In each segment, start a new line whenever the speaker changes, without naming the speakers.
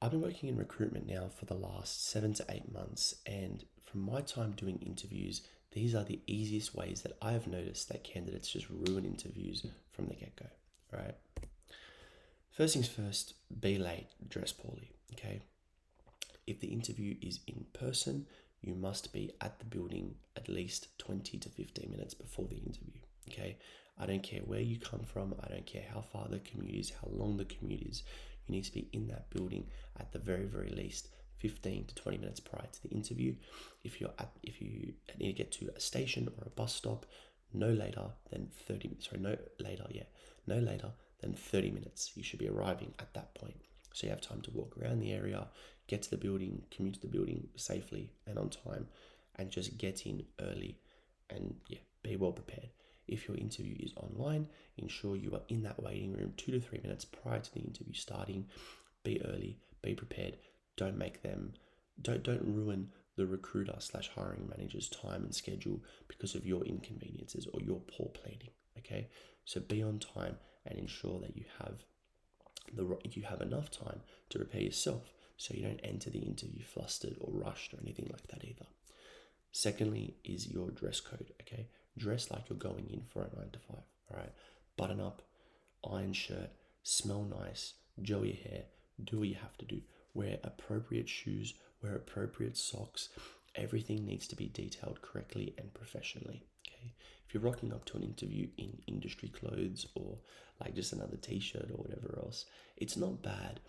I've been working in recruitment now for the last 7 to 8 months, and from my time doing interviews, these are the easiest ways that I have noticed that candidates just ruin interviews from the get go. Right? First things first, be late, dress poorly. Okay? If the interview is in person, you must be at the building at least 20 to 15 minutes before the interview. Okay? I don't care where you come from, I don't care how far the commute is, how long the commute is. You need to be in that building at the very, very least 15 to 20 minutes prior to the interview. If you need to get to a station or a bus stop, no later than 30 minutes, sorry, no later than 30 minutes. You should be arriving at that point. So you have time to walk around the area, get to the building, commute to the building safely and on time, and just get in early and be well prepared. If your interview is online, ensure you are in that waiting room 2 to 3 minutes prior to the interview starting. Be early, be prepared. Don't ruin the recruiter slash hiring manager's time and schedule because of your inconveniences or your poor planning. Okay, so be on time and ensure that you have enough time to prepare yourself so you don't enter the interview flustered or rushed or anything like that either. Secondly is your dress code. Okay, dress like you're going in for a 9 to 5. All right, button up, iron shirt, smell nice, gel your hair, do what you have to do. Wear appropriate shoes, wear appropriate socks. Everything needs to be detailed correctly and professionally. Okay, if you're rocking up to an interview in industry clothes or like just another t-shirt or whatever else, it's not bad,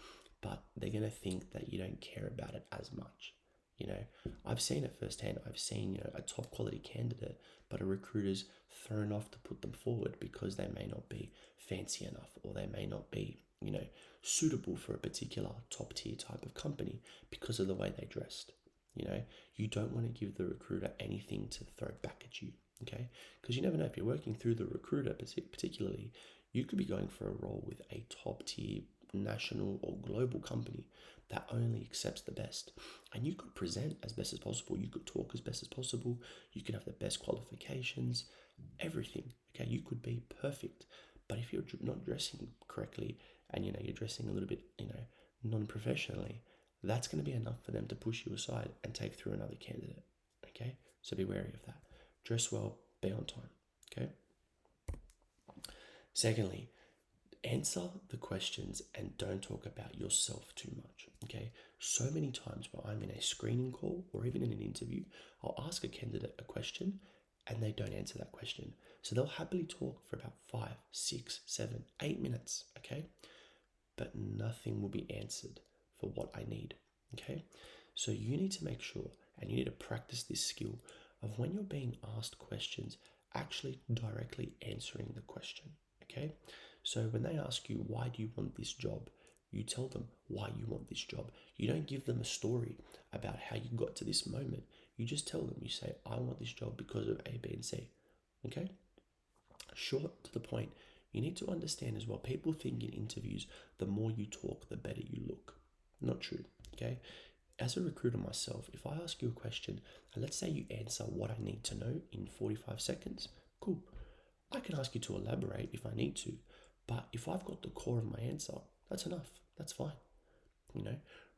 but they're gonna think that you don't care about it as much. I've seen it firsthand. I've seen, a top quality candidate, but a recruiter's thrown off to put them forward because they may not be fancy enough or they may not be, suitable for a particular top tier type of company because of the way they dressed. You don't want to give the recruiter anything to throw back at you, okay? Because you never know, if you're working through the recruiter, particularly, you could be going for a role with a top tier national or global company that only accepts the best. And you could present as best as possible. You could talk as best as possible. You could have the best qualifications, everything. Okay, you could be perfect. But if you're not dressing correctly and you're dressing a little bit, non-professionally, that's going to be enough for them to push you aside and take through another candidate. Okay, so be wary of that. Dress well, be on time. Okay. Secondly, answer the questions and don't talk about yourself too much. Okay, so many times when I'm in a screening call or even in an interview, I'll ask a candidate a question and they don't answer that question. So they'll happily talk for about 5, 6, 7, 8 minutes. Okay, but nothing will be answered for what I need. Okay, so you need to make sure and you need to practice this skill of when you're being asked questions, actually directly answering the question. Okay, so when they ask you, why do you want this job? You tell them why you want this job. You don't give them a story about how you got to this moment. You just tell them, you say, I want this job because of A, B, and C. Okay? Short to the point. You need to understand as well, people think in interviews, the more you talk, the better you look. Not true. Okay? As a recruiter myself, if I ask you a question, and let's say you answer what I need to know in 45 seconds, cool. I can ask you to elaborate if I need to, but if I've got the core of my answer, that's enough. That's fine.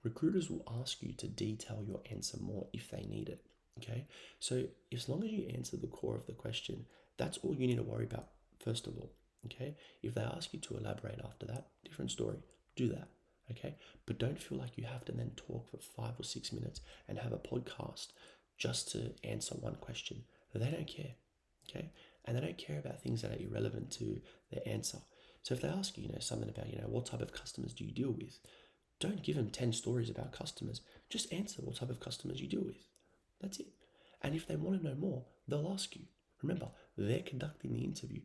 Recruiters will ask you to detail your answer more if they need it. Okay, so as long as you answer the core of the question, that's all you need to worry about, first of all. Okay, if they ask you to elaborate after that, different story, do that. Okay, but don't feel like you have to then talk for 5 or 6 minutes and have a podcast just to answer one question. They don't care. Okay, and they don't care about things that are irrelevant to their answer. So if they ask you, something about, what type of customers do you deal with? Don't give them 10 stories about customers. Just answer what type of customers you deal with. That's it. And if they want to know more, they'll ask you. Remember, they're conducting the interview.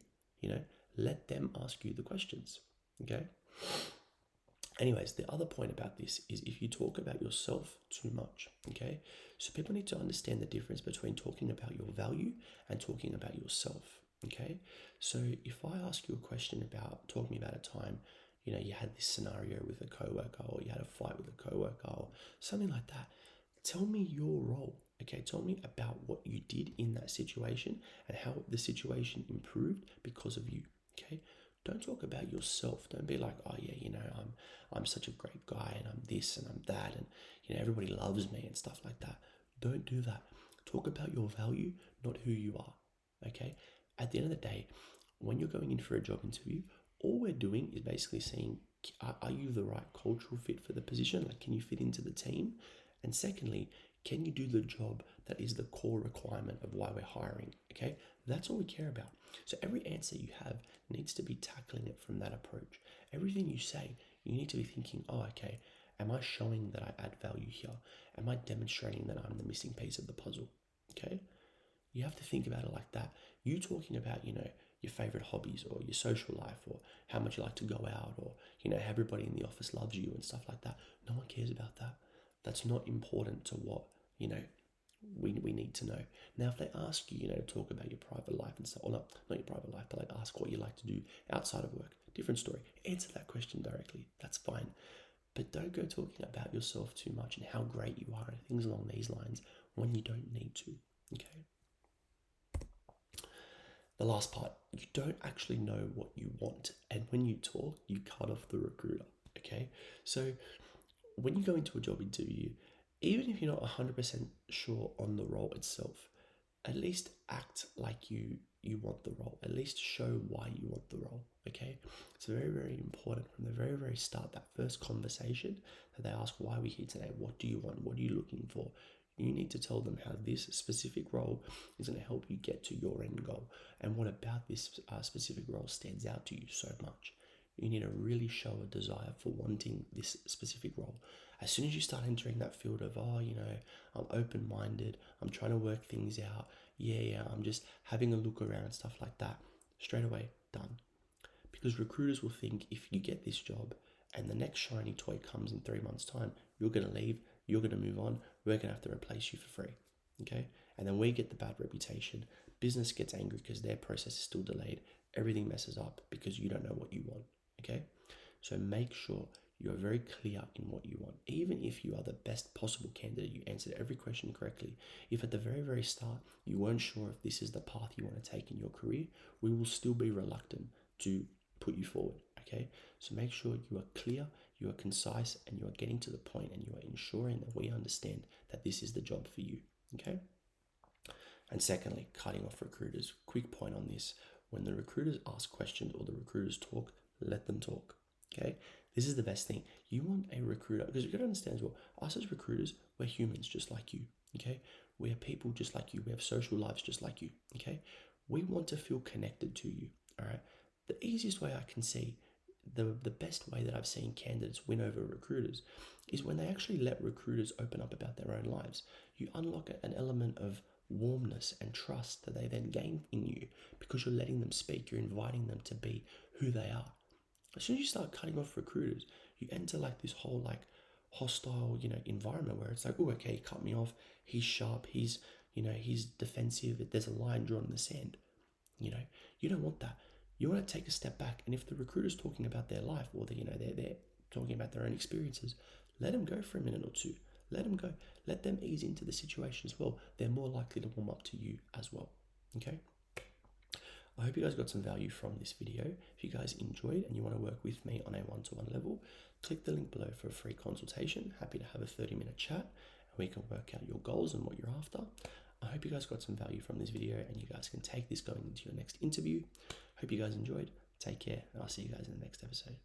Let them ask you the questions. Okay? Anyways, the other point about this is if you talk about yourself too much, okay? So people need to understand the difference between talking about your value and talking about yourself, okay? So if I ask you a question about talking about a time, you had this scenario with a coworker or you had a fight with a coworker or something like that, tell me your role, okay? Tell me about what you did in that situation and how the situation improved because of you, okay? Don't talk about yourself. Don't be like, oh yeah, I'm such a great guy and I'm this and I'm that and everybody loves me and stuff like that. Don't do that. Talk about your value, not who you are. Okay? At the end of the day, when you're going in for a job interview, all we're doing is basically seeing, are you the right cultural fit for the position? Like, can you fit into the team? And secondly, can you do the job that is the core requirement of why we're hiring? Okay? That's all we care about. So every answer you have needs to be tackling it from that approach. Everything you say, you need to be thinking, oh, okay, am I showing that I add value here? Am I demonstrating that I'm the missing piece of the puzzle? Okay? You have to think about it like that. You talking about, your favorite hobbies or your social life or how much you like to go out or, how everybody in the office loves you and stuff like that. No one cares about that. That's not important to what, we need to know. Now, if they ask you, to talk about your private life and stuff, or not your private life, but like ask what you like to do outside of work, different story. Answer that question directly. That's fine. But don't go talking about yourself too much and how great you are and things along these lines when you don't need to. Okay. The last part, you don't actually know what you want. And when you talk, you cut off the recruiter. Okay. So when you go into a job interview, even if you're not 100% sure on the role itself, at least act like you want the role. At least show why you want the role. Okay, it's very, very important from the very, very start, that first conversation, that they ask, why are we here today? What do you want? What are you looking for? You need to tell them how this specific role is going to help you get to your end goal, and what about this specific role stands out to you so much. You need to really show a desire for wanting this specific role. As soon as you start entering that field of, I'm open-minded, I'm trying to work things out, yeah, I'm just having a look around, stuff like that, straight away, done. Because recruiters will think if you get this job and the next shiny toy comes in 3 months' time, you're going to leave, you're going to move on, we're going to have to replace you for free. Okay? And then we get the bad reputation. Business gets angry because their process is still delayed. Everything messes up because you don't know what you want. Okay? So make sure you are very clear in what you want. Even if you are the best possible candidate, you answered every question correctly. If at the very, very start you weren't sure if this is the path you want to take in your career, we will still be reluctant to put you forward. Okay? So make sure you are clear, you are concise, and you are getting to the point, and you are ensuring that we understand that this is the job for you. Okay? And secondly, cutting off recruiters. Quick point on this. When the recruiters ask questions or the recruiters talk, let them talk. Okay? This is the best thing. You want a recruiter, because you got to understand as well, us as recruiters, we're humans just like you. Okay? We are people just like you. We have social lives just like you. Okay? We want to feel connected to you. All right? The easiest way I can see, the best way that I've seen candidates win over recruiters is when they actually let recruiters open up about their own lives. You unlock an element of warmness and trust that they then gain in you because you're letting them speak. You're inviting them to be who they are. As soon as you start cutting off recruiters, you enter like this whole like hostile, environment where it's like, oh, okay, he cut me off. He's sharp. He's defensive. There's a line drawn in the sand. You don't want that. You want to take a step back, and if the recruiter's talking about their life, or they're talking about their own experiences, let them go for a minute or two. Let them go. Let them ease into the situation as well. They're more likely to warm up to you as well. Okay? I hope you guys got some value from this video. If you guys enjoyed and you want to work with me on a one-to-one level, click the link below for a free consultation. Happy to have a 30-minute chat, and we can work out your goals and what you're after. I hope you guys got some value from this video, and you guys can take this going into your next interview. Hope you guys enjoyed. Take care, and I'll see you guys in the next episode.